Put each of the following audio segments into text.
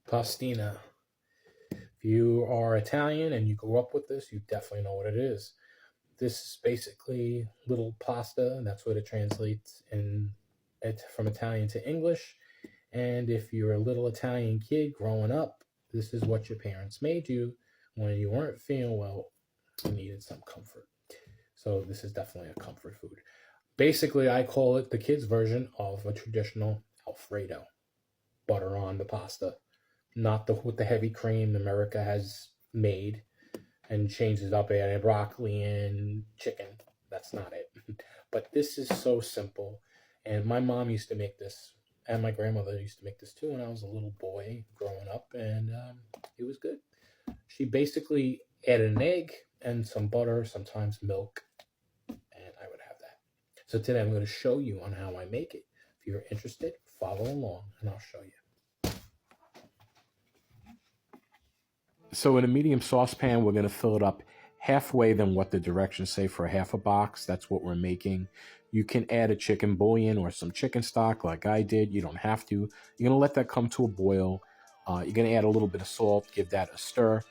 Pastina. If you are Italian and you grew up with this, you definitely know what it is. This is basically little pasta, and that's what it translates in it from Italian to English. And if you're a little Italian kid growing up, this is what your parents made you when you weren't feeling well and needed some comfort. So this is definitely a comfort food. Basically, I call it the kids' version of a traditional Alfredo. Butter on the pasta, not the with the heavy cream America has made and changes up, adding broccoli and chicken. That's not it. But this is so simple. And my mom used to make this, and my grandmother used to make this too when I was a little boy growing up, and it was good. She basically added an egg and some butter, sometimes milk, and I would have that. So today I'm going to show you on how I make it. If you're interested, follow along and I'll show you. So in a medium saucepan, we're going to fill it up halfway than what the directions say for a half a box. That's what we're making. You can add a chicken bouillon or some chicken stock like I did. You don't have to. You're going to let that come to a boil. You're going to add a little bit of salt, give that a stir.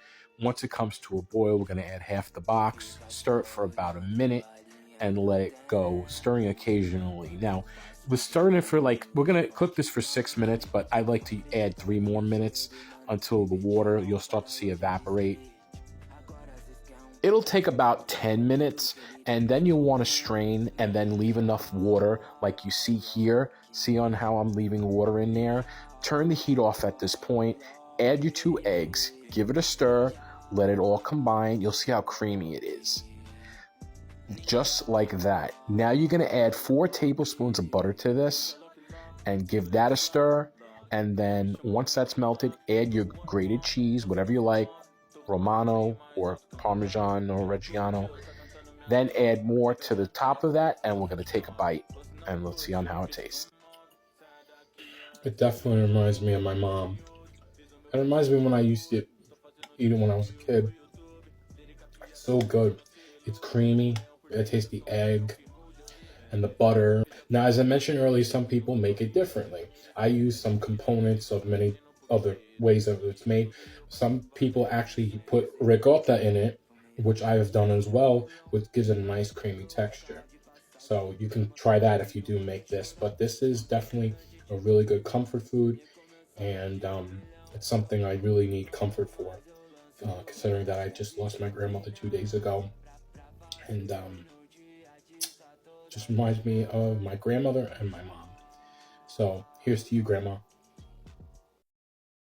Once it comes to a boil, we're going to add half the box, stir it for about a minute, and let it go, stirring occasionally. Now, we're stirring it for we're going to cook this for 6 minutes, but I'd like to add 3 more minutes until the water you'll start to see evaporate. It'll take about 10 minutes, and then you'll want to strain and then leave enough water like you see here. See on how I'm leaving water in there? Turn the heat off at this point, add your 2 eggs, give it a stir, let it all combine. You'll see how creamy it is. Just like that. Now you're going to add 4 tablespoons of butter to this and give that a stir. And then once that's melted, add your grated cheese, whatever you like, Romano or Parmesan or Reggiano. Then add more to the top of that, and we're going to take a bite, and let's see on how it tastes. It definitely reminds me of my mom. It reminds me when I used to eat it when I was a kid. It's so good. It's creamy. I taste the egg and the butter. Now, as I mentioned earlier, some people make it differently. I use some components of many other ways that it's made. Some people actually put ricotta in it, which I have done as well, which gives it a nice creamy texture. So you can try that if you do make this. But this is definitely a really good comfort food, and it's something I really need comfort for, considering that I just lost my grandmother 2 days ago. And just reminds me of my grandmother and my mom. So here's to you, Grandma.